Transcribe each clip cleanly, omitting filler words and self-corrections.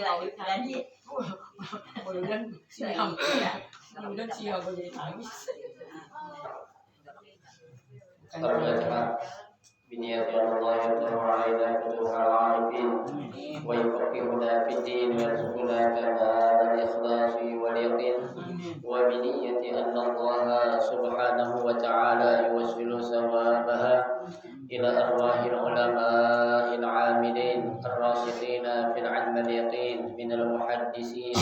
lagi tadi. Kemudian siang gue jadi nangis. Al-Fatihah. بنية الله يفتح علينا فتوح العارفين ويفقهنا في الدين ويرزقنا كمال الإخلاص واليقين وبنية أن الله سبحانه وتعالى يوصل ثوابها إلى أرواح العلماء العاملين الراسخين في العلم اليقين من المحدثين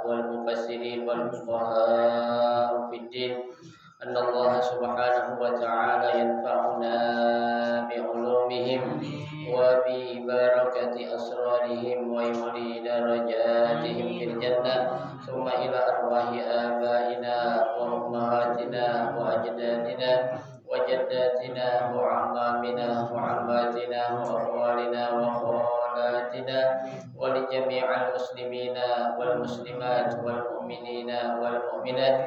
والمفسرين والفقهاء في الدين أن الله سبحانه وتعالى ينفعنا بعلومهم وببركة أسرارهم ويعلي درجاتهم في الجنة ثم إلى أرواح آبائنا وأمهاتنا وأجدادنا وجداتنا وأعمامنا وعماتنا وأخوالنا وخالاتنا ولجميع المسلمين والمسلمات والمؤمنين والمؤمنات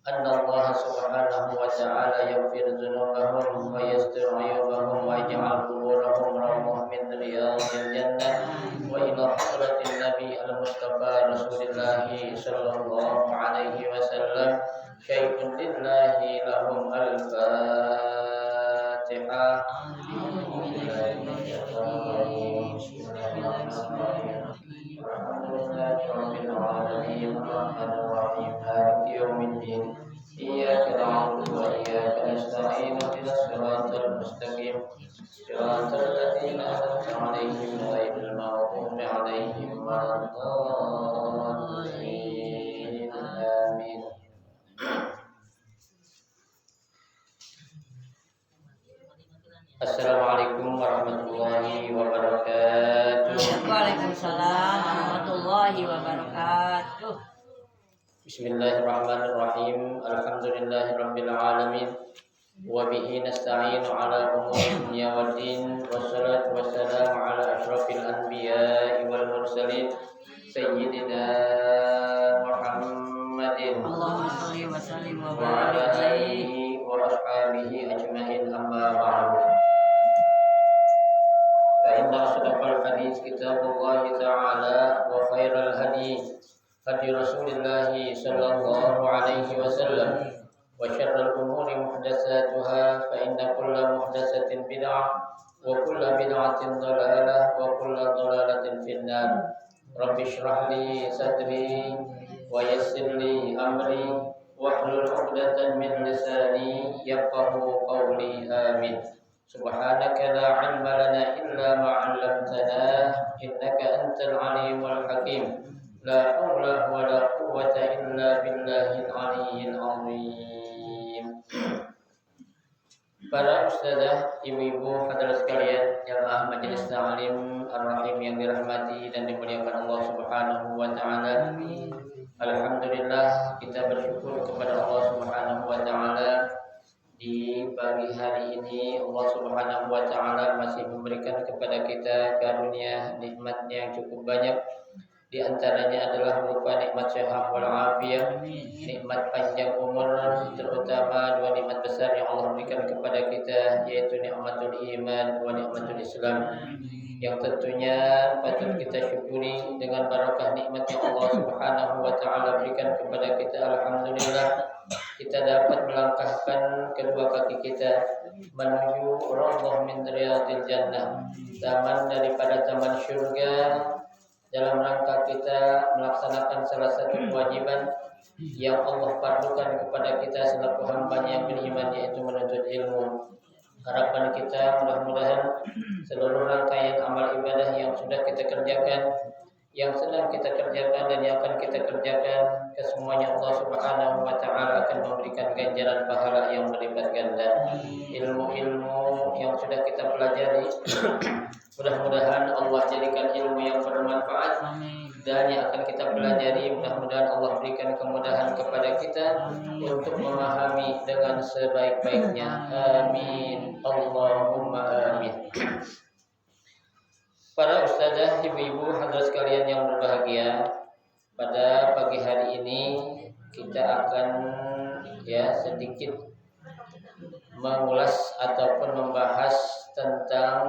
أن الله سبحانه وتعالى يغفر ذنوبهم ويستر عيوبهم ويجعل قبورهم روضة من رياض الجنة وإلى حضرة النبي المصطفى رسول الله صلى الله عليه وسلم شيء لله لهم الفاتحة. إياك نعبد وإياك نستعين اهدنا الصراط المستقيم صراط الذين أنعمت عليهم غير المغضوب عليهم ولا الضالين آمين. Assalamualaikum warahmatullahi wabarakatuh. Waalaikumsalam warahmatullahi wabarakatuh. Bismillahirrahmanirrahim. Alhamdulillahirabbil alamin. Wa bihi nasta'inu ala umuri dunya waddin. Wassalatu wassalamu ala asyrafil anbiya'i wal mursalin sayyidina Muhammadin Allahumma shalli wa sallim wa wa ala barik alihi wa ashabihi ajma'in amma ba'du. Fa inna asdaqal hadits kitabullah ta'ala wa khairal hadi hadi Rasulillah sallallahu alaihi wasallam wa syarrul umuri muhdatsatuha fa inna kulla muhdatsatin bid'ah wa kulla bid'atin dhalalah wa kulla dhalalatin finnar. Rabbi shrah li sadri wa yassir li amri wahlul 'uqdatam min lisani yafqahu qawli. Amin. Subhanaka la 'ilma lana illa ma 'allamtana innaka antal 'alimul hakim. La haula wa la quwwata illa billahil 'aliyyil 'azim. Para ustazah, ibu-ibu, hadirin sekalian, jamaah majelis ta'lim ar-rahim yang dirahmati dan dimuliakan Allah Subhanahu wa taala. Alhamdulillah, kita bersyukur kepada Allah Subhanahu wa taala di pagi hari ini. Allah Subhanahu wa taala masih memberikan kepada kita karunia nikmat yang cukup banyak. Di antaranya adalah berupa nikmat sehat wal afiyah, nikmat panjang umur, terutama dua nikmat besar yang Allah berikan kepada kita, yaitu nikmatul iman wa nikmatul Islam, yang tentunya patut kita syukuri dengan barakah nikmat yang Allah Subhanahu wa taala berikan kepada kita. Alhamdulillah, kita dapat melangkahkan kedua kaki kita menuju rawdah min riyadil jannah, taman daripada taman syurga, dalam rangka kita melaksanakan salah satu kewajiban yang Allah fardukan kepada kita selaku hamba yang beriman, yaitu menuntut ilmu. Harapan kita mudah-mudahan seluruh rangkaian amal ibadah yang sudah kita kerjakan, yang sedang kita kerjakan, dan yang akan kita kerjakan, kesemuanya Allah Subhanahu wa taala akan memberikan ganjaran pahala yang berlipat ganda. Ilmu-ilmu yang sudah kita pelajari mudah-mudahan Allah jadikan ilmu yang bermanfaat, dan yang akan kita pelajari mudah-mudahan Allah berikan kemudahan kepada kita untuk memahami dengan sebaik-baiknya. Amin. Allahumma amin. Para ustazah, ibu-ibu, hadirin sekalian yang berbahagia, pada pagi hari ini kita akan sedikit mengulas ataupun membahas tentang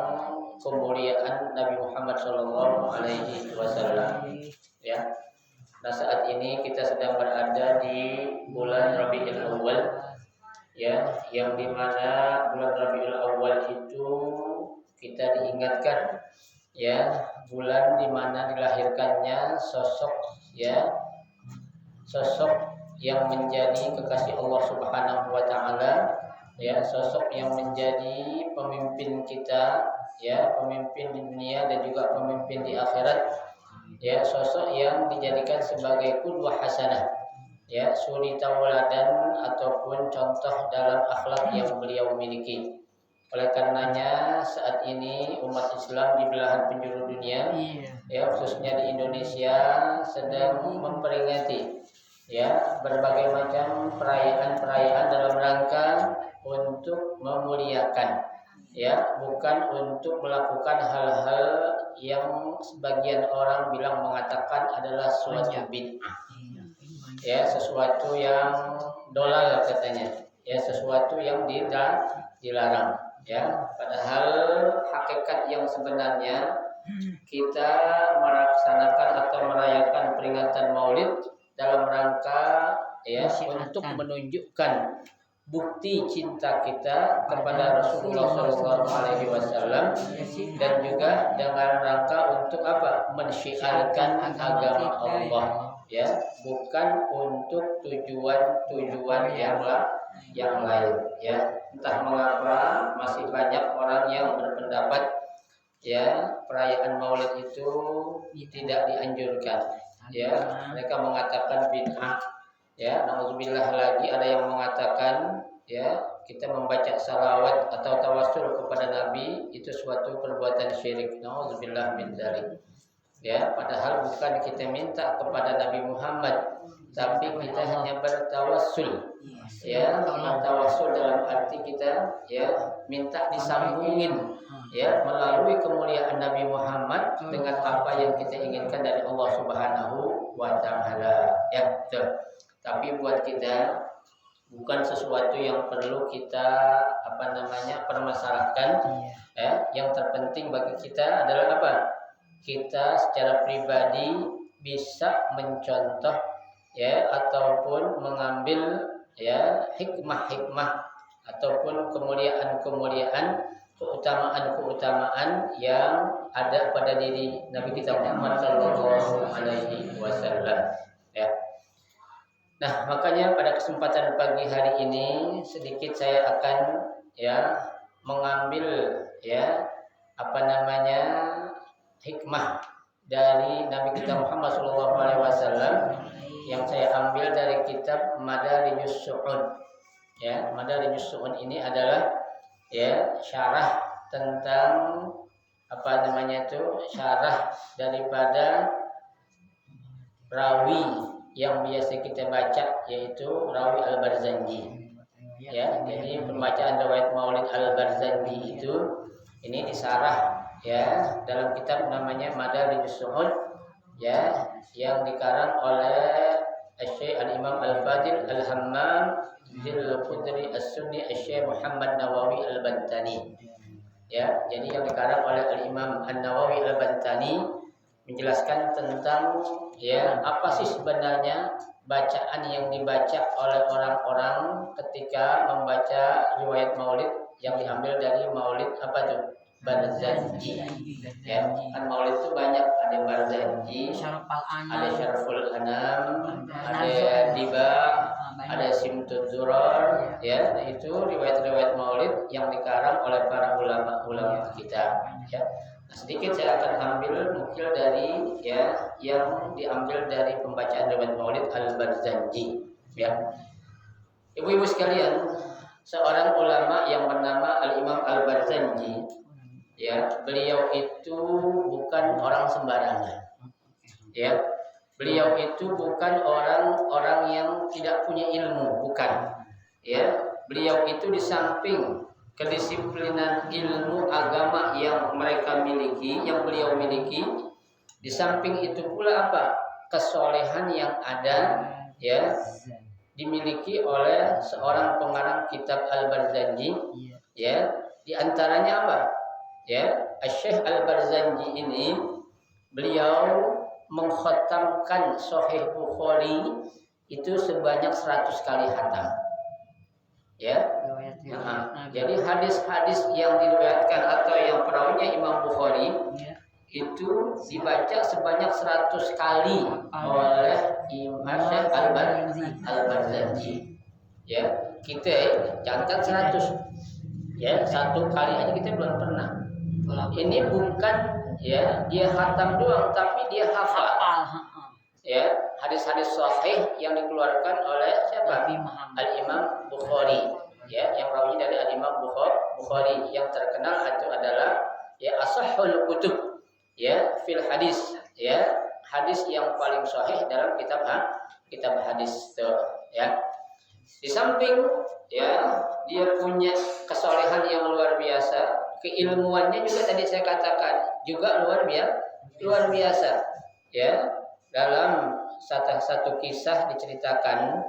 kemuliaan Nabi Muhammad Shallallahu Alaihi Wasallam. Ya. Nah, saat ini kita sedang berada di bulan Rabiul Awal, ya, yang dimana bulan Rabiul Awal itu kita diingatkan, ya, bulan dimana dilahirkannya sosok, ya, sosok yang menjadi kekasih Allah Subhanahu Wa Taala, ya, sosok yang menjadi pemimpin kita, ya, pemimpin di dunia dan juga pemimpin di akhirat, ya, sosok yang dijadikan sebagai qudwah hasanah, ya, suri tauladan ataupun contoh dalam akhlak yang beliau miliki. Oleh karenanya saat ini umat Islam di belahan penjuru dunia, ya, khususnya di Indonesia sedang memperingati, ya, berbagai macam perayaan-perayaan dalam rangka untuk memuliakan, ya, bukan untuk melakukan hal-hal yang sebagian orang bilang mengatakan adalah suatu bid'ah, ya, sesuatu yang dolal katanya, ya, sesuatu yang dilarang, ya, padahal hakikat yang sebenarnya kita melaksanakan atau merayakan peringatan Maulid dalam rangka, ya, untuk menunjukkan bukti cinta kita kepada Rasulullah SAW dan juga dalam rangka untuk apa? Mensyiarkan agama Allah, ya, bukan untuk tujuan-tujuan yang lain, ya. Entah mengapa masih banyak orang yang berpendapat, ya, perayaan Maulid itu tidak dianjurkan, ya, mereka mengatakan bid'ah, ya, nauzubillah, lagi ada yang mengatakan, ya, kita membaca salawat atau tawassul kepada Nabi itu suatu perbuatan syirik, nauzubillah min dzalik, ya, padahal bukan kita minta kepada Nabi Muhammad, tapi kita hanya bertawassul, ya, tawassul dalam arti kita, ya, minta disambungin, ya, melalui kemuliaan Nabi Muhammad dengan apa yang kita inginkan dari Allah Subhanahu Wa Taala, ya, betul. Tapi buat kita bukan sesuatu yang perlu kita permasalahkan, ya. Yang terpenting bagi kita adalah apa? Kita secara pribadi bisa mencontoh, ya, ataupun mengambil, ya, hikmah-hikmah ataupun kemuliaan-kemuliaan, keutamaan-keutamaan yang ada pada diri Nabi kita Muhammad Sallallahu Alaihi Wasallam, ya. Nah, makanya pada kesempatan pagi hari ini sedikit saya akan, ya, mengambil, ya, hikmah dari Nabi kita Muhammad Sallallahu Alaihi Wasallam yang saya ambil dari kitab Madarijus Su'ud, ya. Madarijus Su'ud ini adalah, ya, syarah tentang syarah daripada rawi yang biasa kita baca, yaitu rawi Al-Barzanji, ya. Jadi pembacaan riwayat Maulid Al-Barzanji itu ini disarah, ya, dalam kitab namanya Madarijus Su'ud, ya, yang dikarang oleh Syekh Al-Imam Al-Fadil Al-Hammam Zil Qudri As-Sunni Syekh Muhammad Nawawi Al-Bantani, ya. Jadi yang dikarang oleh Al-Imam An-Nawawi Al-Bantani menjelaskan tentang, ya, apa sih sebenarnya bacaan yang dibaca oleh orang-orang ketika membaca riwayat Maulid yang diambil dari Maulid Barzanji, ya. Kan Maulid itu banyak, ada Barzanji, ada Syaraful Anam, ada Diba, ada Simtud Durar, ya. Nah, itu riwayat-riwayat Maulid yang dikarang oleh para ulama-ulama kita, ya. Nah, sedikit saya akan ambil nukil dari, ya, yang diambil dari pembacaan riwayat Maulid Al-Barzanji, ya. Ibu-ibu sekalian, seorang ulama yang bernama Al-Imam Al-Barzanji, ya, beliau itu bukan orang sembarangan, ya. Beliau itu bukan orang-orang yang tidak punya ilmu, bukan, ya. Beliau itu di samping kedisiplinan ilmu agama yang mereka miliki, yang beliau miliki, di samping itu pula kesolehan yang ada, ya, dimiliki oleh seorang pengarang kitab Al-Barzanji, ya. Di antaranya ya, Syekh Al-Barzanji ini beliau mengkhatamkan Sahih Bukhari itu sebanyak 100 kali khatam. Ya. Jadi hadis-hadis yang diriwayatkan atau yang perawinya Imam Bukhari itu dibaca sebanyak 100 kali oleh Imam Syekh Al-Barzanji. Ya, kita catat 100. Ya, satu kali aja kita belum pernah. Ini bukan ya dia khatam doang, tapi dia hafal. Ya, hadis-hadis sahih yang dikeluarkan oleh siapa? Al-Imam Bukhari. Ya, yang rawinya dari Al-Imam Bukhari yang terkenal itu adalah ya ashahul kutub. Ya, fil hadis. Ya, hadis yang paling sahih dalam kitab hadis itu. Ya. Di samping ya dia punya kesolehan yang luar biasa, keilmuannya juga tadi saya katakan juga luar biasa. Ya, dalam satu kisah diceritakan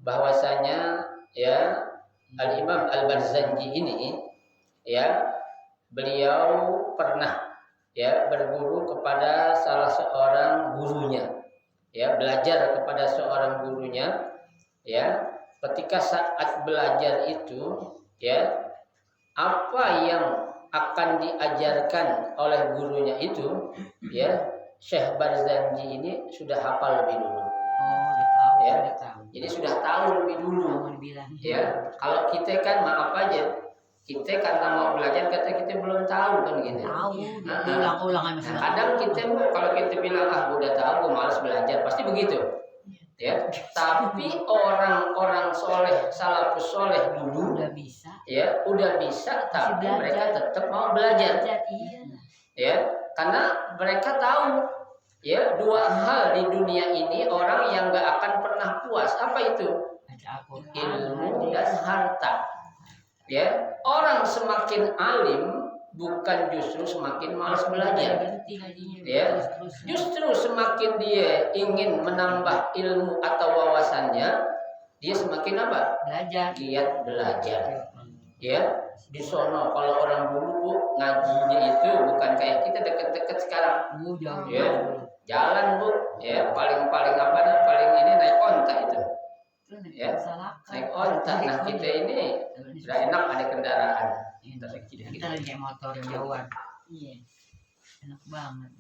bahwasanya ya Al-Imam Al-Barzanji ini ya beliau pernah ya berguru kepada salah seorang gurunya. Ya, belajar kepada seorang gurunya ya. Ketika saat belajar itu ya apa yang akan diajarkan oleh gurunya itu ya Syekh Barzanji ini sudah hafal lebih dulu. Jadi sudah tahu lebih dulu. Ya, kalau kita kan maaf aja, kita karena mau belajar kata kita belum tahu kan gitu. Ulang-ulang Kadang kita kalau kita bilang udah tahu, gue malas belajar, pasti begitu. Ya, tapi orang-orang soleh, salafus soleh dulu udah bisa. Ya, udah bisa, tapi mereka tetap mau belajar. Ya, karena mereka tahu ya dua hal di dunia ini orang yang gak akan pernah puas. Apa itu? Ilmu dan harta. Ya, orang semakin alim bukan justru semakin malas belajar. Ya, justru semakin dia ingin menambah ilmu atau wawasannya, dia semakin apa? Belajar. Giat belajar. Ya, di sono kalau orang dulu Bu, ngajinya itu bukan kayak kita deket-deket sekarang. Ya, jalan Bu, ya paling ini naik onta itu. Ya, naik onta. Nah kita ini sudah enak ada kendaraan. Kita lagi kayak motor jauhan. Iya. Enak banget.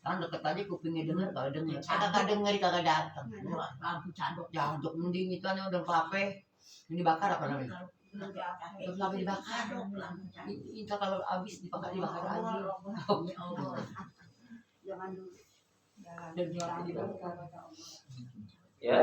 Kan deket aja kupingnya denger, kalau denger. Kagak denger, kagak datang. Lampu cadok jaduk mending itu udah kafe. Ini bakar apa namanya? Terus lagi dibakar. Itu kalau habis dibakar lagi. Jangan dulu. Ya.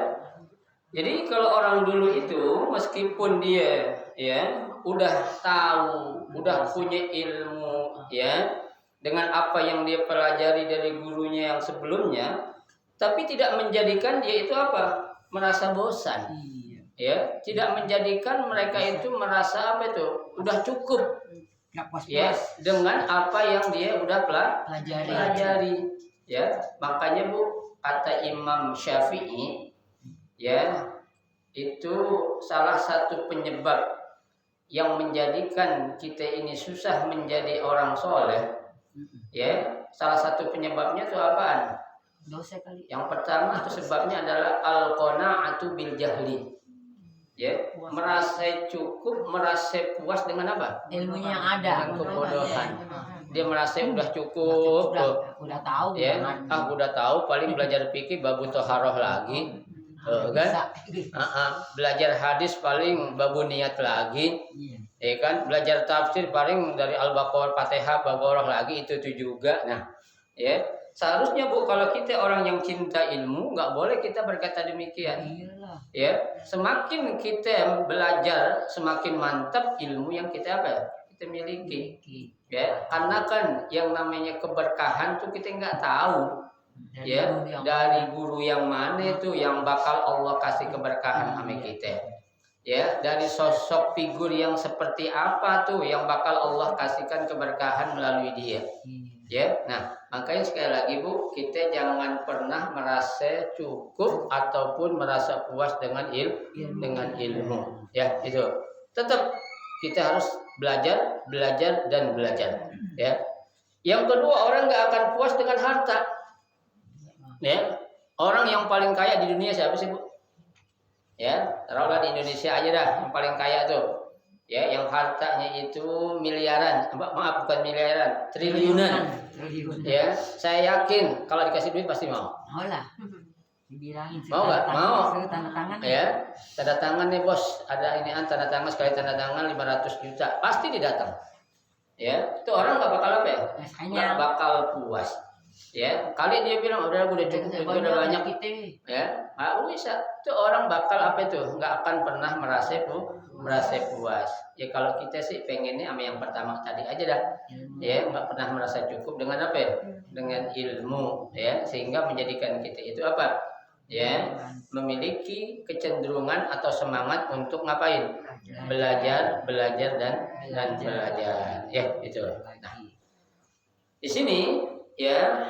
Jadi kalau orang dulu itu meskipun dia ya udah tahu, udah punya ilmu ya dengan apa yang dia pelajari dari gurunya yang sebelumnya, tapi tidak menjadikan dia itu apa? Merasa bosan. Ya, tidak menjadikan mereka itu merasa apa itu? Udah cukup. Ya, dengan apa yang dia udah pelajari. Ya, makanya Bu, kata Imam Syafi'i ya, itu salah satu penyebab yang menjadikan kita ini susah menjadi orang soleh. Ya, salah satu penyebabnya itu apaan? Dosa kali. Yang pertama itu sebabnya adalah al-qanaatu bil jahli. Ya, merasa cukup, merasa puas dengan apa? Ilmunya yang ada. Dengan kebodohan. Dia merasa udah cukup. Udah tahu. Ya, udah tahu paling belajar fikih babu toharoh lagi. Kan? Belajar hadis paling babu niat lagi. Ya kan? Belajar tafsir paling dari Al-Baqarah, Fatihah, Baqarah lagi itu juga. Nah, ya, seharusnya Bu kalau kita orang yang cinta ilmu nggak boleh kita berkata demikian. Ya, semakin kita belajar semakin mantap ilmu yang kita kita miliki. Ya, karena kan yang namanya keberkahan tuh kita nggak tahu. Ya, dari guru yang mana itu yang bakal Allah kasih keberkahan sama kita. Ya, dari sosok figur yang seperti apa tuh yang bakal Allah kasihkan keberkahan melalui dia. Ya, nah makanya sekali lagi Bu, kita jangan pernah merasa cukup ataupun merasa puas dengan ilmu. Ya, itu. Tetap kita harus belajar dan belajar. Ya. Yang kedua, orang nggak akan puas dengan harta. Ya, orang yang paling kaya di dunia siapa sih, Bu? Ya, taruhlah di Indonesia aja dah, yang paling kaya tuh. Ya, yang hartanya itu miliaran, maaf bukan miliaran, triliunan. Ya, saya yakin kalau dikasih duit pasti mau. Mau lah. Dibilangin Mau nggak? Mau. tanda tangan. Ya, tanda tangan nih bos, ada ini tanda tangan, sekali tanda tangan 500 juta, pasti didatang. Ya, itu orang nggak bakal apa ya? Nggak bakal puas. Ya, kali dia bilang udah cukup, udah banyak kita. Ya, nggak bisa. Itu orang bakal apa itu? Nggak akan pernah merasa puas. Ya kalau kita sih pengennya sama yang pertama tadi aja dah. Ya, nggak pernah merasa cukup dengan apa ya? Dengan ilmu, ya, sehingga menjadikan kita itu apa? Ya, memiliki kecenderungan atau semangat untuk ngapain? Belajar dan belajar. Ya, itu. Nah, di sini ya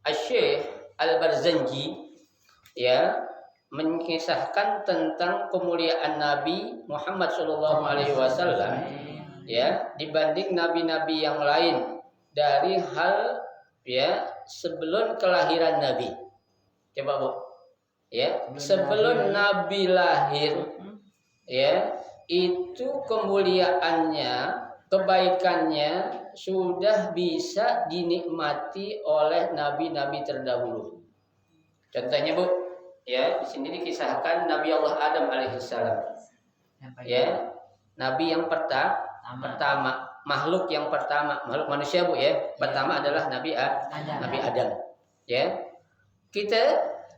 Asy-Syaikh Al-Barzanji ya mengisahkan tentang kemuliaan Nabi Muhammad SAW ya dibanding nabi-nabi yang lain dari hal ya sebelum kelahiran Nabi. Coba Bu. Ya, sebelum Nabi lahir ya itu kemuliaannya, kebaikannya sudah bisa dinikmati oleh nabi-nabi terdahulu. Contohnya Bu, ya di sini dikisahkan Nabi Allah Adam alaihissalam. Ya, nabi yang pertama, makhluk yang pertama, makhluk manusia Bu ya. Pertama adalah Nabi Adam. Ya. Kita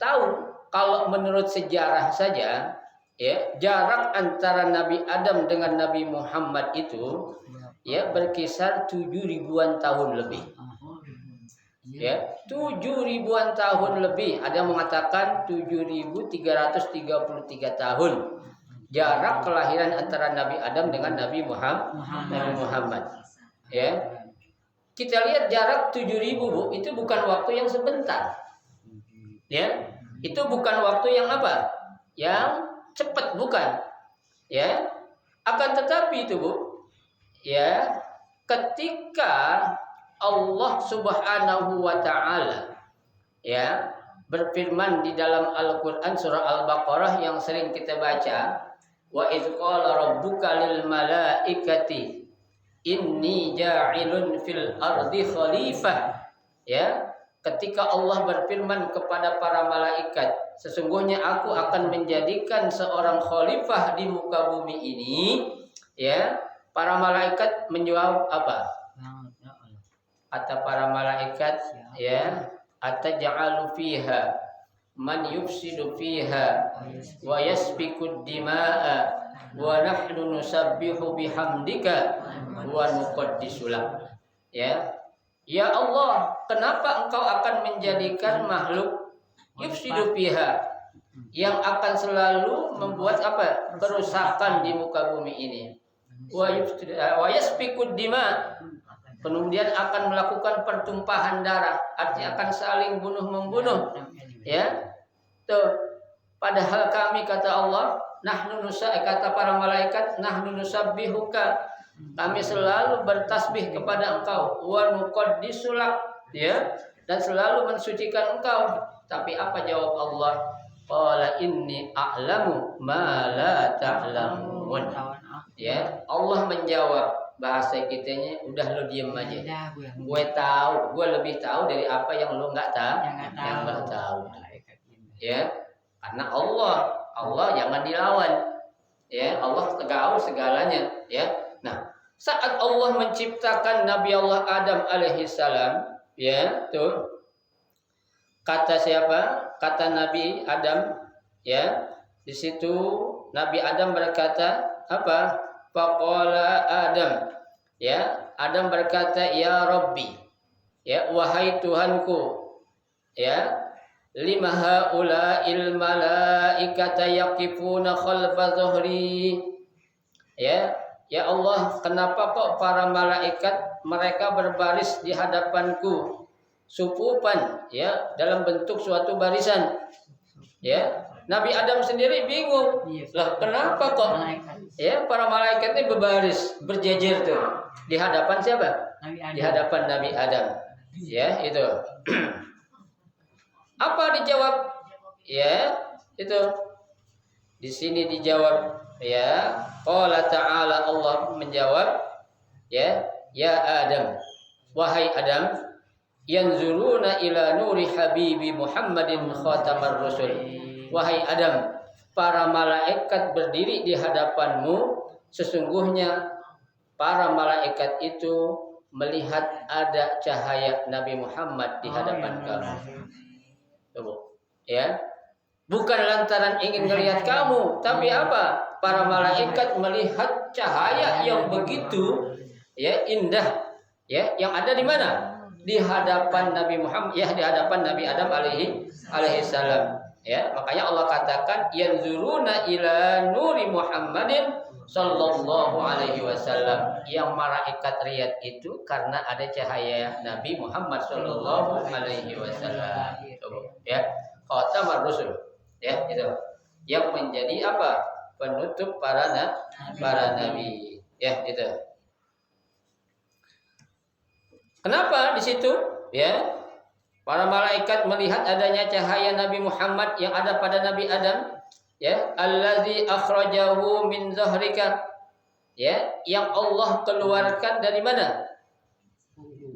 tahu kalau menurut sejarah saja ya, jarak antara Nabi Adam dengan Nabi Muhammad itu ya berkisar 7.000-an tahun lebih. Ya, 7.000-an tahun lebih. Ada yang mengatakan 7.333 tahun. Jarak kelahiran antara Nabi Adam dengan Nabi Muhammad. Ya. Kita lihat jarak 7.000 Bu, itu bukan waktu yang sebentar. Ya. Itu bukan waktu yang apa? Yang cepat, bukan. Ya. Akan tetapi itu Bu, ya, ketika Allah Subhanahu wa taala ya berfirman di dalam Al-Qur'an surah Al-Baqarah yang sering kita baca, wa idz qala rabbuka lil malaikati inni ja'ilun fil ardi khalifah. Ya, ketika Allah berfirman kepada para malaikat, sesungguhnya aku akan menjadikan seorang khalifah di muka bumi ini, ya. Para malaikat menjawab apa? Kata para malaikat, ya, ataj'alu fiha man yufsidu fiha wa yasfiku dima'a wa nahnu nusabbihu bihamdika wa nuqaddisu lak. Ya. Ya Allah, kenapa engkau akan menjadikan makhluk yufsidu fiha yang akan selalu membuat apa? Kerusakan di muka bumi ini. Wa yasfikud dima, kemudian akan melakukan pertumpahan darah, artinya akan saling bunuh-membunuh. Ya. Tuh, padahal kami, kata Allah, kata para malaikat, nahnu nusabbihuka, kami selalu bertasbih kepada engkau, wa nuqaddisu lak, ya, dan selalu mensucikan engkau. Tapi apa jawab Allah? Qala inni a'lamu ma la ta'lamun. Ya, Allah menjawab, bahasa kitanya udah lo diem aja. Gue tahu, gue lebih tahu dari apa yang lo nggak tahu. Ya, karena Allah jangan dilawan. Ya, Allah tahu segalanya. Ya, nah saat Allah menciptakan Nabi Allah Adam alaihissalam, ya, tuh kata siapa? Kata Nabi Adam, ya, di situ Nabi Adam berkata apa? Faqala Adam, ya, Adam berkata, ya Rabbi, ya, wahai Tuhanku, ya, lima haula'il malaikata yaqifuna khalfa zuhri, ya, ya Allah, kenapa kok para malaikat mereka berbaris di hadapanku, sufupan, ya, dalam bentuk suatu barisan. Ya, Nabi Adam sendiri bingung, lah kenapa kok ya para malaikat ini berbaris, berjejer tuh di hadapan siapa? di hadapan Nabi Adam. Ya, itu. Apa dijawab? Ya, itu. Di sini dijawab, ya. Qala ta'ala, Allah menjawab, ya Adam, wahai Adam, yanzuruna ila nuri habibi Muhammadin khatamar rusul. Wahai Adam, para malaikat berdiri di hadapanmu, sesungguhnya para malaikat itu melihat ada cahaya Nabi Muhammad di hadapan kamu. Coba, ya. Bukan lantaran ingin melihat kamu, tapi apa? Para malaikat melihat cahaya yang begitu, ya, indah, ya, yang ada di mana? Di hadapan Nabi Muhammad, ya, di hadapan Nabi Adam alaihi salam. Ya, makanya Allah katakan yanzuruna ila nuri Muhammadin sallallahu alaihi wasallam. Yang malaikat lihat itu karena ada cahaya Nabi Muhammad sallallahu alaihi wasallam. Ya, khatamar rusul. Ya, itu. Yang menjadi apa? Penutup para nabi. Ya, itu. Kenapa di situ? Ya, para malaikat melihat adanya cahaya Nabi Muhammad yang ada pada Nabi Adam. Ya, allazi akhrajahu min zahrika. Ya, yang Allah keluarkan dari mana?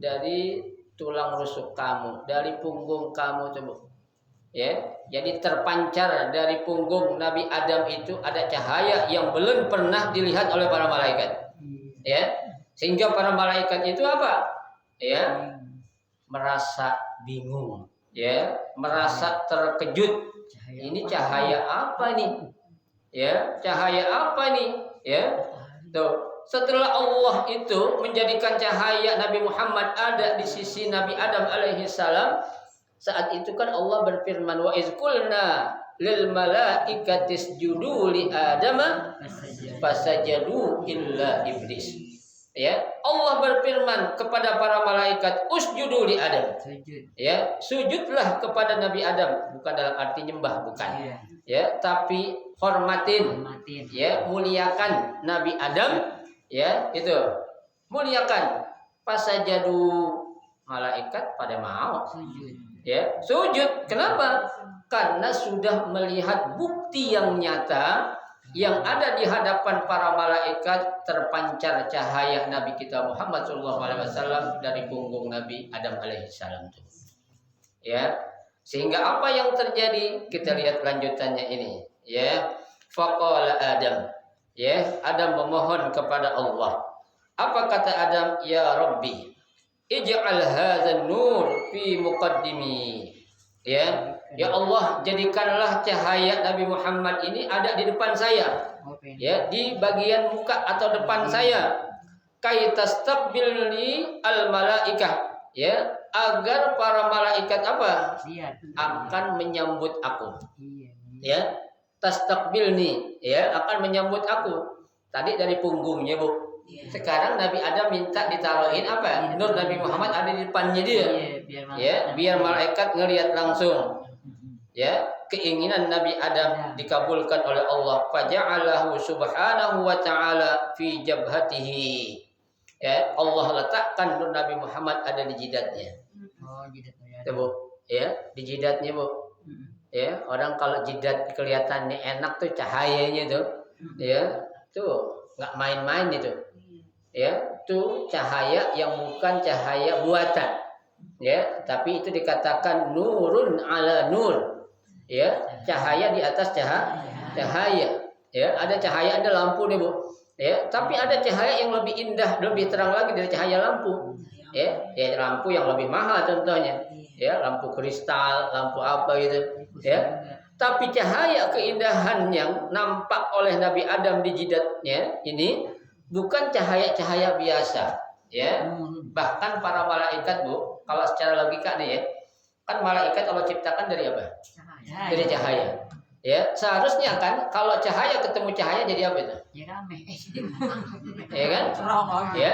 Dari tulang rusuk kamu, dari punggung kamu, coba. Ya, jadi terpancar dari punggung Nabi Adam itu ada cahaya yang belum pernah dilihat oleh para malaikat. Ya, sehingga para malaikat itu apa? Ya, merasa bingung, ya, merasa terkejut. Ini cahaya apa nih? Ya, cahaya apa nih? Ya, tuh. Setelah Allah itu menjadikan cahaya Nabi Muhammad ada di sisi Nabi Adam alaihi salam, saat itu kan Allah berfirman, wa iz qulna lil malaikati isjudu li adama fasajadu illa iblis. Ya, Allah berfirman kepada para malaikat, usjudu li Adam. Ya, sujudlah kepada Nabi Adam, bukan dalam arti nyembah, bukan. Ya, tapi hormatin. Ya, muliakan Nabi Adam. Ya, itu. Muliakan. Fasajadu, malaikat pada mau. Ya, sujud. Kenapa? Karena sudah melihat bukti yang nyata yang ada di hadapan para malaikat, terpancar cahaya Nabi kita Muhammad SAW dari punggung Nabi Adam alaihissalam. Ya, sehingga apa yang terjadi? Kita lihat lanjutannya ini. Ya, faqala Adam. Ya, Adam memohon kepada Allah. Apa kata Adam? Ya Rabbi, ij'al hadzal nur fi muqaddimi. Ya, ya Allah, jadikanlah cahaya Nabi Muhammad ini ada di depan saya. Ya, di bagian muka atau depan saya. Kaitastaqbilni al malaikah. Ya, agar para malaikat apa? Akan menyambut aku. Ya, tastaqbilni, ya, akan menyambut aku. Tadi dari punggungnya, Bu. Sekarang Nabi Adam minta ditaruhin apa? Nur Nabi Muhammad ada di depannya dia. Ya, biar malaikat ngelihat langsung. Ya, keinginan Nabi Adam dikabulkan oleh Allah. Faja'alahu subhanahu wa ta'ala fi jabhatihi. Ya, Allah letakkan Nur Nabi Muhammad ada di jidatnya. Oh, jidatnya. Ya, Bu. Ya, di jidatnya, Bu. Ya, orang kalau jidat kelihatannya enak tuh cahayanya tuh. Ya, tuh nggak main-main itu. Ya, itu cahaya yang bukan cahaya buatan. Ya, tapi itu dikatakan nurun ala nur. Ya, cahaya di atas cahaya. Ya, ada cahaya, ada lampu nih, Bu. Ya, tapi ada cahaya yang lebih indah, lebih terang lagi dari cahaya lampu. Ya, ya, lampu yang lebih mahal contohnya. Ya, lampu kristal, lampu apa gitu. Ya. Tapi cahaya keindahan yang nampak oleh Nabi Adam di jidatnya ini bukan cahaya-cahaya biasa, ya. Bahkan para malaikat, Bu, kalau secara logika nih ya, kan malaikat Allah ciptakan dari apa? Dari cahaya. Ya, seharusnya kan kalau cahaya ketemu cahaya jadi apa itu? Ya kan? Ya,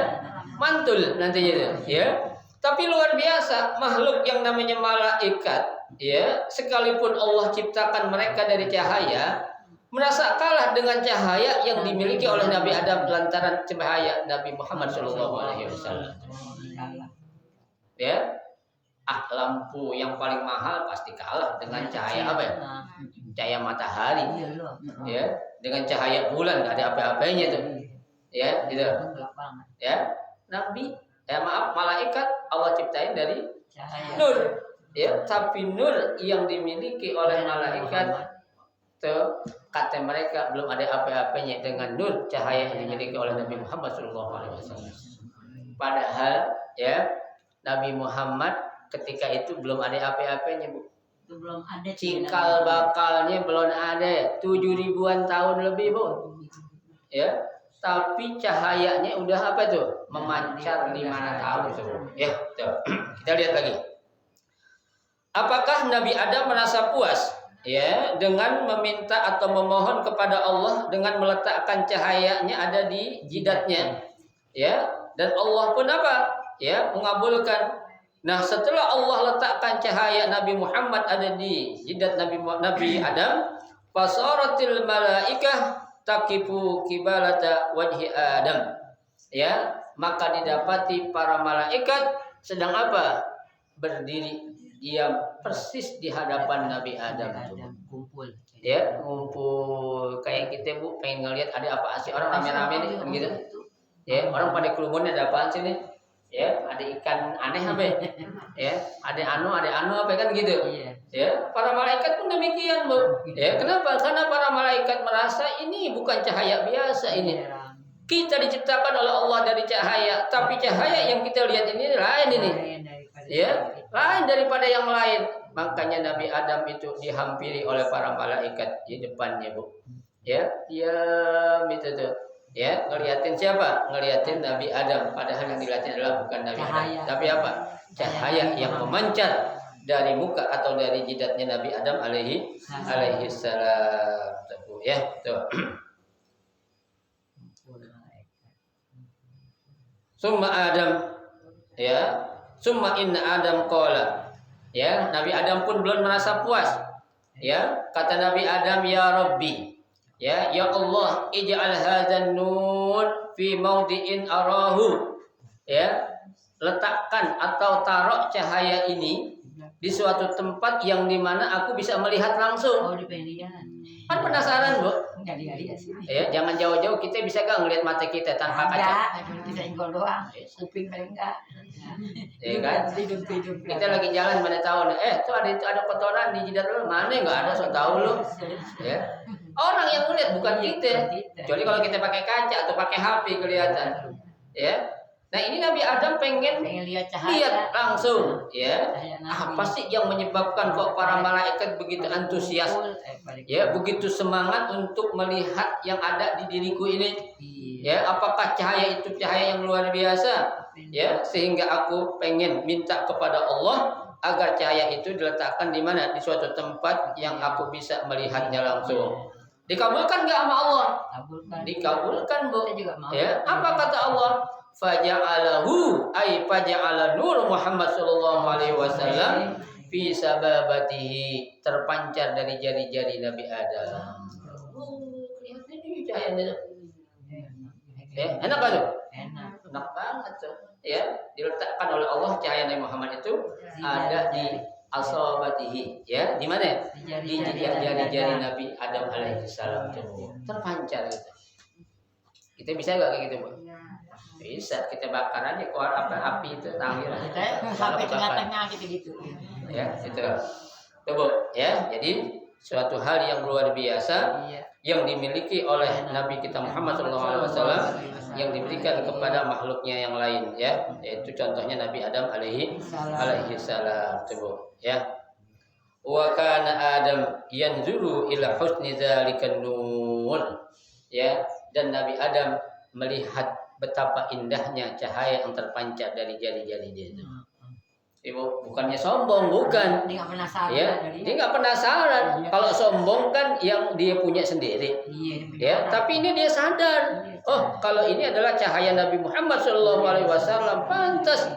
mantul nantinya itu, ya. Tapi luar biasa, makhluk yang namanya malaikat, ya, sekalipun Allah ciptakan mereka dari cahaya, merasa kalah dengan cahaya yang dimiliki oleh Nabi Adam lantaran cahaya Nabi Muhammad SAW. ya, lampu yang paling mahal pasti kalah dengan cahaya apa ya? Cahaya matahari, Iya loh. ya, dengan cahaya bulan nggak ada apa-apanya tuh, ya, gitu, Enggak banget. ya. Nabi, malaikat Allah ciptain dari Cahaya. nur, ya, tapi nur yang dimiliki oleh malaikat tuh kata mereka belum ada apa-apanya dengan nur cahaya yang dimiliki oleh Nabi Muhammad SAW. Padahal ya Nabi Muhammad ketika itu belum ada apa-apanya, Bu. Itu belum ada. Cikal bakalnya belum ada, 7.000-an tahun lebih, Bu. Ya, tapi cahayanya udah apa tuh? Memancar di mana tahu tuh. Ya, tuh. Kita lihat lagi. Apakah Nabi Adam merasa puas ya dengan meminta atau memohon kepada Allah dengan meletakkan cahayanya ada di jidatnya, ya, dan Allah pun apa? Ya, mengabulkan. Nah, setelah Allah letakkan cahaya Nabi Muhammad ada di jidat Nabi Adam, fasaratil malaikah taqifu kibalata wajhi Adam. Ya, maka didapati para malaikat sedang apa? Berdiri diam persis di hadapan Nabi Adam. Kumpul. Ya, ngumpul kayak kita, Bu, pengen ngelihat ada apa sih orang rame-rame nih kan gitu. Ya, orang pada kerumun ada apaan sih nih? Ya, ada ikan aneh apa ya? Ya, ada anu apa kan gitu. Iya. Ya, para malaikat pun demikian, Bu. Ya, kenapa? Karena para malaikat merasa ini bukan cahaya biasa ini. Kita diciptakan oleh Allah dari cahaya, tapi cahaya yang kita lihat ini lain ini. Ya, lain daripada yang lain. Makanya Nabi Adam itu dihampiri oleh para malaikat di depannya, Bu. Ya, itu tuh. Ya, ngeliatin siapa? Ngeliatin Nabi Adam. Padahal yang dilihatin adalah bukan Nabi Adam, tapi apa? Cahaya yang memancar dari muka atau dari jidatnya Nabi Adam alaihi salam. Ya, tuh. Summa Adam, ya, summa inna Adam qala. Ya, Nabi Adam pun belum merasa puas. Ya, kata Nabi Adam, ya Rabbi, ya Allah, ij'al hadzan nur fi maudi'in arahu. Ya, letakkan atau taruh cahaya ini di suatu tempat yang dimana aku bisa melihat langsung. Oh, di pilihan. Kan penasaran, Bu? Jadi sih. Ya, jangan jauh-jauh, kita bisa gak ngelihat mata kita tanpa kaca? Ada, cuma bisa ingkol doang. Kuping paling enggak. Ya kan? Tidur. Kita lagi jalan mana tahu nih, tuh ada kotoran di jidat lu, mana nggak ada, so tahu lu. Ya. Orang yang melihat bukan kita. Kecuali kalau kita pakai kaca atau pakai HP kelihatan. Ya. Nah, ini Nabi Adam pengen lihat cahaya. Lihat langsung, ya. Apa sih yang menyebabkan kok para malaikat begitu antusias? Ya, begitu semangat untuk melihat yang ada di diriku ini. Ya, apakah cahaya itu cahaya yang luar biasa? Ya, sehingga aku pengen minta kepada Allah agar cahaya itu diletakkan di mana? Di suatu tempat yang aku bisa melihatnya langsung. Dikabulkan nggak sama Allah? Dikabulkan, Bu. Ya, apa kata Allah? Faja'alahu ay faja'ala nur Muhammad sallallahu alaihi wasallam fi sababatihi, terpancar dari jari-jari Nabi Adam. Kelihatan ini cahayanya. Ya, enak kan tuh? Enak banget tuh. Ya, diletakkan oleh Allah cahaya Nabi Muhammad itu ada di asabatihi, ya, di mana? Di jari-jari Nabi Adam alaihi salam tuh. Terpancar gitu. Kita bisa enggak kayak gitu, Bu? Bisa, kita bakar aja keluar api itu tangir. Kita sampai tengah-tengah gitu. Ya, itu. Tuh, Bu, ya. Jadi suatu hal yang luar biasa yang dimiliki oleh Nabi kita Muhammad SAW yang diberikan kepada makhluknya yang lain, ya. Yaitu contohnya Nabi Adam alaihi salam, tuh, Bu, ya. Wa kana Adam yanzuru ila husni dzalikan nur. Ya, dan Nabi Adam melihat betapa indahnya cahaya yang terpancar dari jari-jari dia itu. Ibu, bukannya sombong, bukan. Dia nggak penasaran. Ya, dia nggak penasaran. Kalau sombong kan yang dia punya sendiri. Ya, tapi ini dia sadar. Oh, kalau ini adalah cahaya Nabi Muhammad SAW, pantas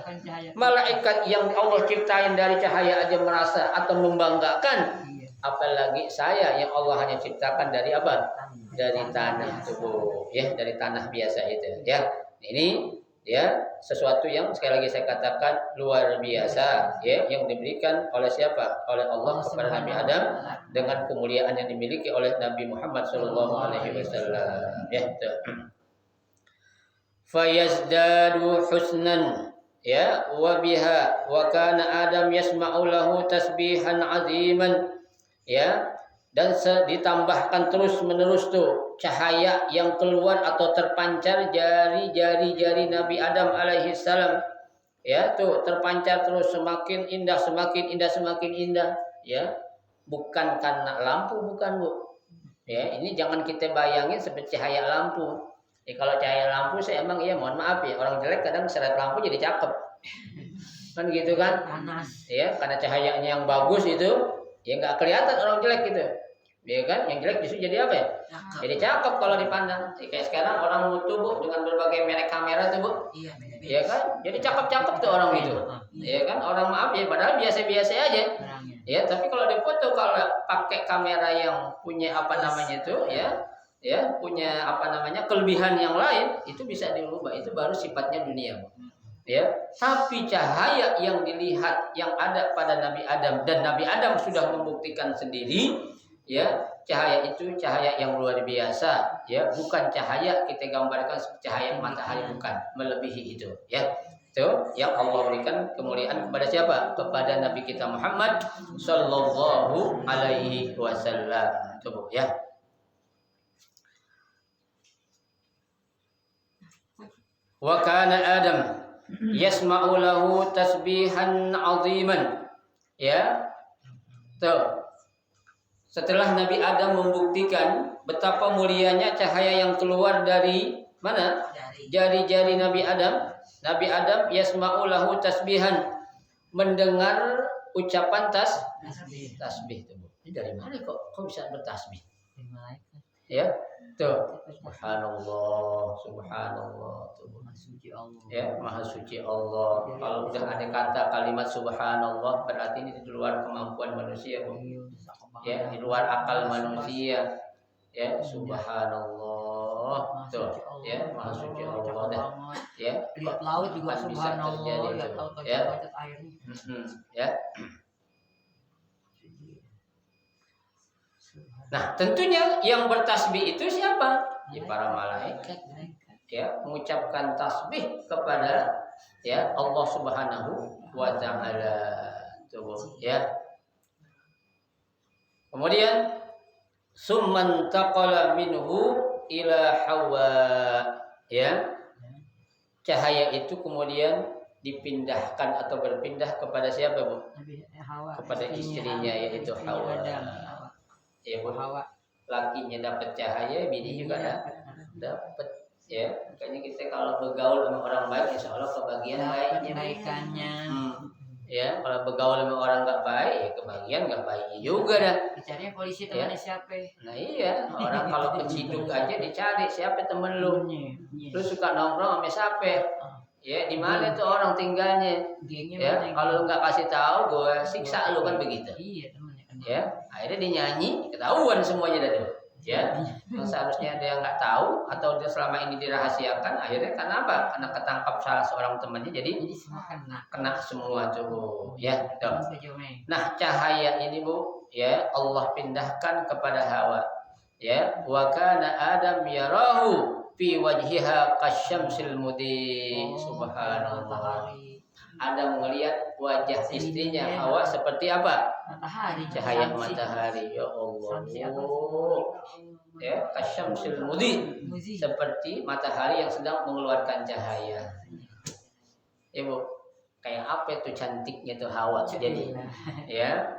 malaikat yang Allah ciptain dari cahaya aja merasa atau membanggakan. Apalagi saya yang Allah hanya ciptakan dari apa? Dari tanah tubuh, ya, dari tanah biasa itu, ya. Ini ya sesuatu yang sekali lagi saya katakan luar biasa ya yang diberikan oleh siapa? Oleh Allah kepada Nabi Adam dengan kemuliaan yang dimiliki oleh Nabi Muhammad sallallahu alaihi wasallam ya. Fayazdadu husnan ya wa biha wa kana Adam yasma'u lahu tasbihan aziman ya, dan ditambahkan terus menerus tuh cahaya yang keluar atau terpancar dari jari-jari Nabi Adam alaihi salam ya, tuh terpancar terus semakin indah semakin indah semakin indah ya, bukan karena lampu, bukan Bu ya, ini jangan kita bayangin seperti cahaya lampu ya. Kalau cahaya lampu saya emang ya mohon maaf ya, orang jelek kadang seret lampu jadi cakep kan gitu kan, panas ya karena cahayanya yang bagus itu ya nggak kelihatan orang jelek gitu ya kan, yang jelek justru jadi apa ya, jadi cakep kalau dipandang ya, kayak sekarang orang mutu Bu dengan berbagai merek kamera tuh Bu ya kan, jadi cakep-cakep tuh orang gitu ya kan, orang maaf ya padahal biasa-biasa aja ya, tapi kalau dipoto kalau pakai kamera yang punya apa namanya tuh ya punya apa namanya kelebihan yang lain, itu bisa dirubah, itu baru sifatnya dunia Bu ya. Tapi cahaya yang dilihat yang ada pada Nabi Adam, dan Nabi Adam sudah membuktikan sendiri ya, cahaya itu cahaya yang luar biasa ya, bukan cahaya kita gambarkan cahaya matahari, bukan, melebihi itu ya. Itu yang Allah berikan kemuliaan kepada siapa? Kepada Nabi kita Muhammad sallallahu alaihi wasallam. Coba ya. Wa kana Adam yasma'u lahu tasbihan 'aziman ya. Tuh. Setelah Nabi Adam membuktikan betapa mulianya cahaya yang keluar dari mana? Jari-jari Nabi Adam. Nabi Adam yasma'u lahu tasbihan, mendengar ucapan tasbih. Ini dari mana kok bisa bertasbih? Ya. Tuh. Subhanallah, subhanallah. Ya, maha suci Allah. Kalau udah ada kata kalimat subhanallah berarti ini di luar kemampuan manusia Bu. Ya, di luar akal manusia. Ya, subhanallah. Tuh, ya, maha suci Allah dah. Ya, lihat laut juga subhanallah, lihat laut ya. airnya. Ya. Nah, tentunya yang bertasbih itu siapa? Ya, para malaikat. Ya, mengucapkan tasbih kepada ya Allah Subhanahu wa taala. Tuh, ya. Kemudian summan taqala minhu ila Hawa ya. Cahaya itu kemudian dipindahkan atau berpindah kepada siapa Bu? Kepada istrinya yaitu Hawa. Ya Bu, Hawa lakinya dapat cahaya, bini juga dapat. Ya, makanya kita kalau bergaul sama orang baik, insya Allah kebagian kebaikannya. Ya, kalau bergaul sama orang nggak baik, ya kebagian nggak baiknya juga dah. Dicari polisi temannya siapa? Nah iya, orang kalau keciduk aja dicari siapa temen lu. Lu suka nongkrong sama siapa? Ya, di mana tuh orang tinggalnya? Ya, kalau lu nggak kasih tahu, gue siksa lu kan begitu. Iya, temannya kan. Ya, akhirnya dia nyanyi, ketahuan semuanya dari ya, seharusnya dia nggak tahu atau dia selama ini dirahasiakan, akhirnya kenapa? Karena ketangkap salah seorang temannya, jadi kena semua tuh, ya. Tuh. Nah, cahaya ini Bu, ya Allah pindahkan kepada Hawa, ya. Wa kana Adam yarahu fi wajhiha kasyamsil mudi. Subhanallah. Adam melihat wajah istrinya Hawa seperti apa? Matahari, cahaya matahari. Ya Allah. Ya, kasyamsil mudi, seperti matahari yang sedang mengeluarkan cahaya. Ibu, kayak apa itu cantiknya tuh Hawa jadi. Ya.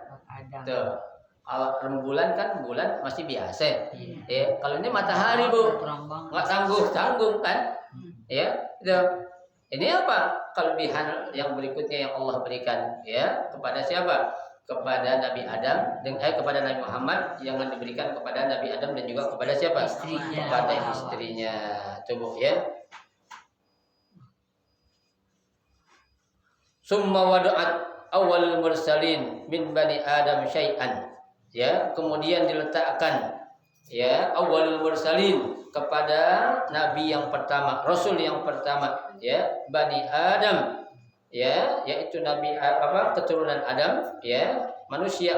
Tuh. Kalau rembulan kan bulan masih biasa. Ya, kalau ini matahari Bu, nggak tanggung kan? Ya, itu. Ini apa kelebihan yang berikutnya yang Allah berikan ya kepada siapa? Kepada Nabi Adam dan kepada Nabi Muhammad, yang diberikan kepada Nabi Adam dan juga kepada siapa? Istrinya. Kepada istrinya. Coba ya. Summa wada'at awal mursalin min bani Adam syai'an. Ya, kemudian diletakkan ya awwalul mursalin, kepada nabi yang pertama, rasul yang pertama, ya Bani Adam, ya yaitu nabi keturunan Adam, ya manusia,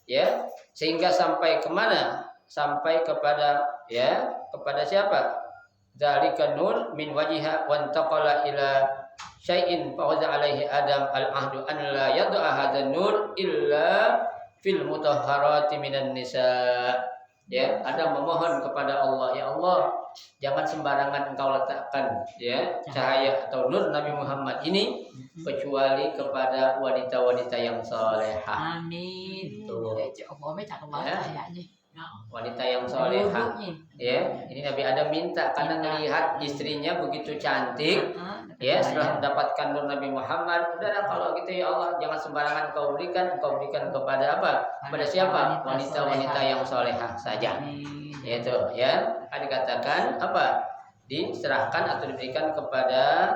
ya sehingga sampai kemana? Sampai kepada kepada siapa? Dzalika nur min wajhiha wa intaqala ila syai'in fa alaihi Adam al-ahdu an la yad'a hadzal nur illa fil mutahharati minan nisa. Ya, Adam memohon kepada Allah, ya Allah, jangan sembarangan engkau letakkan cahaya atau nur Nabi Muhammad ini kecuali kepada wanita-wanita yang salehah. Amin. Tuh. Ya. Wanita yang salehah. Ya, ini Nabi Adam minta karena melihat istrinya begitu cantik. Ya, setelah mendapatkan nur Nabi Muhammad, udahlah kalau gitu ya Allah, jangan sembarangan kau berikan kepada apa? Kepada siapa? Wanita-wanita yang salehah saja. Yaitu ya, dikatakan apa? Diserahkan atau diberikan kepada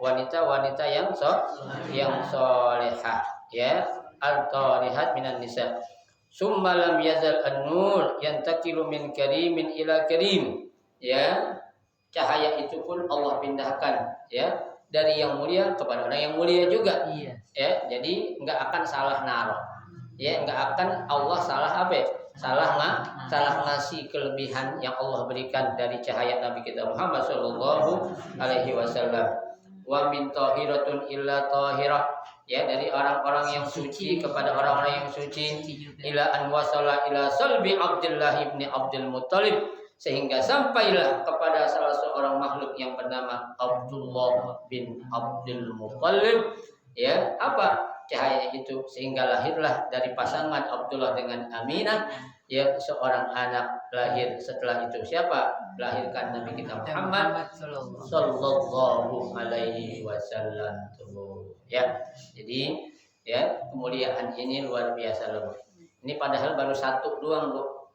wanita-wanita yang salehah, ya al-talihat minan nisa. Summa lam yazal an-nur yantakilu min karimin ila karim. Ya, cahaya itu pun Allah pindahkan dari yang mulia kepada orang yang mulia juga. Ya, jadi enggak akan salah naruh. Ya, enggak akan Allah salah ngasih kelebihan yang Allah berikan dari cahaya Nabi kita Muhammad sallallahu alaihi wasallam. Wa min tahiratun illa tahirah, ya dari orang-orang yang suci kepada orang-orang yang suci, ila an wasala ila salbi Abdullah ibni Abdul Muttalib, sehingga sampailah kepada salah seorang makhluk yang bernama Abdullah bin Abdul Muttalib, ya apa cahaya itu, sehingga lahirlah dari pasangan Abdullah dengan Aminah seorang anak lahir. Setelah itu siapa? Lahirkan Nabi kita Muhammad sallallahu alaihi wasallam. Jadi kemuliaan ini luar biasa loh. Ini padahal baru satu doang, Bu.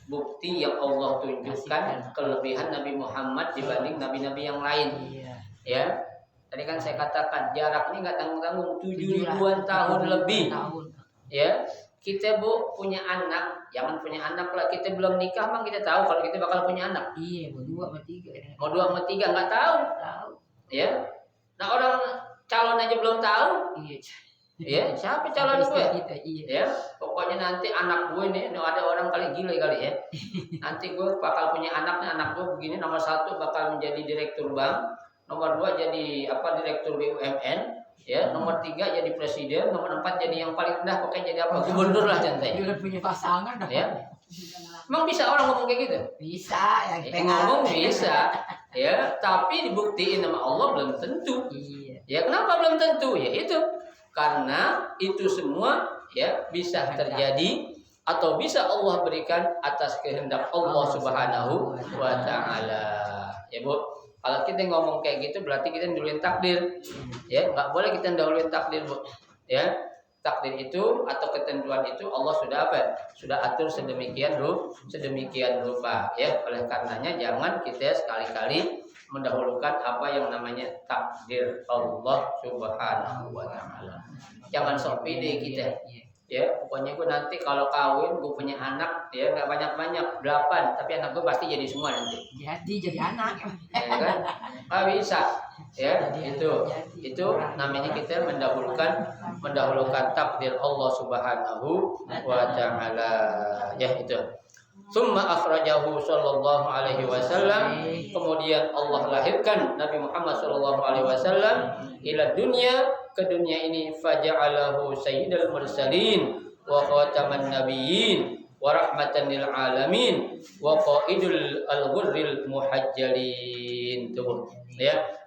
Bukti yang Allah tunjukkan kelebihan Nabi Muhammad dibanding nabi-nabi yang lain. Tadi kan saya katakan jaraknya nggak tanggung-tanggung 7 ribuan tahun lebih. Kita Bu punya anak, jangan punya anak lah. Kita belum nikah, mang kita tahu kalau kita bakal punya anak. Mau 2 sama 3. Mau 2 sama 3 nggak tahu. Nah orang calon aja belum tahu. Siapa calon gue? Pokoknya nanti anak gue nih, ada orang kali gila kali ya. Nanti gue bakal punya anak gue begini, nomor 1 bakal menjadi direktur bank, nomor 2 jadi direktur BUMN. Nomor 3 jadi presiden, nomor 4 jadi yang paling rendah, pokoknya jadi apa? Gubernur lah santai. Dia udah punya pasangan dah. Emang bisa orang ngomong kayak gitu? Bisa, ngomong bisa. Tapi dibuktiin sama Allah belum tentu. Kenapa belum tentu? Itu karena itu semua bisa terjadi atau bisa Allah berikan atas kehendak Allah Subhanahu wa taala. Ya, Bu. Kalau kita ngomong kayak gitu berarti kita duluin takdir. Nggak boleh kita dahuluin takdir, Bu. Takdir itu atau ketentuan itu Allah sudah atur sedemikian rupa. Oleh karenanya jangan kita sekali-kali mendahulukan apa yang namanya takdir Allah Subhanahu wa taala. Jangan sok pede kita. Pokoknya gue nanti kalau kawin gue punya anak nggak banyak-banyak 8, tapi anak gue pasti jadi semua nanti. Jadi anak. Kan? Nggak bisa. Itu namanya kita mendahulukan takdir Allah Subhanahu wa taala. Itu. Summa akhrajahu sallallahu alaihi wasallam, kemudian Allah lahirkan Nabi Muhammad sallallahu alaihi wasallam ila dunia, ke dunia ini, faja'alahu sayyidal mursalin wa khataman nabiyyin wa rahmatan lil alamin wa qaidul al-ghurril muhajjalin.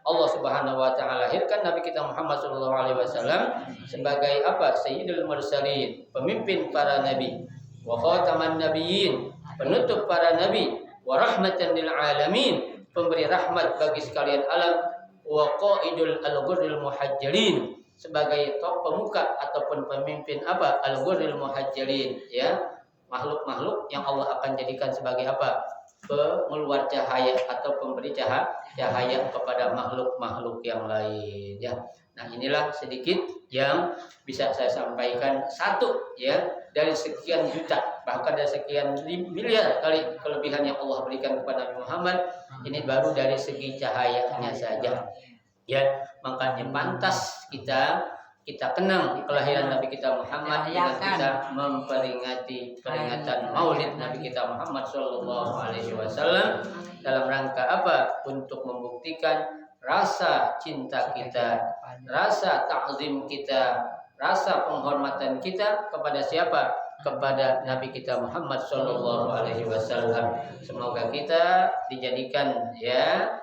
Allah Subhanahu wa taala lahirkan Nabi kita Muhammad sallallahu alaihi wasallam sebagai apa? Sayyidul mursalin, pemimpin para nabi, wa khataman nabiyyin, penutup para nabi, wa rahmatan lil alamin, pemberi rahmat bagi sekalian alam, wa qaidul al-ghurril muhajjalin, sebagai pemuka ataupun pemimpin apa? Al-ghurril muhajjalin, makhluk-makhluk yang Allah akan jadikan sebagai apa? Pengeluar cahaya atau pemberi cahaya kepada makhluk-makhluk yang lain. Nah, inilah sedikit yang bisa saya sampaikan, satu ya dari sekian juta, bahkan dari sekian miliar kali kelebihan yang Allah berikan kepada Nabi Muhammad. Ini baru dari segi cahayanya saja. Ya, makanya pantas kita kenang kelahiran Nabi kita Muhammad dengan kita memperingati peringatan Maulid Nabi kita Muhammad Shallallahu Alaihi Wasallam dalam rangka apa? Untuk membuktikan rasa cinta kita, rasa takzim kita, rasa penghormatan kita kepada siapa? Kepada Nabi kita Muhammad Shallallahu Alaihi Wasallam. Semoga kita dijadikan ya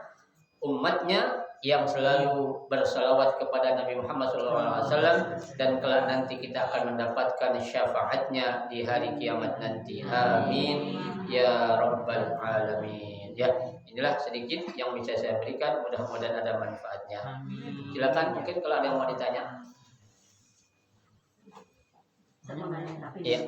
umatnya yang selalu bersalawat kepada Nabi Muhammad SAW, dan kelak nanti kita akan mendapatkan syafaatnya di hari kiamat nanti. Amin ya rabbal alamin. Ya, inilah sedikit yang bisa saya berikan, mudah-mudahan ada manfaatnya. Silakan, mungkin kalau ada yang mau ditanya. Ya.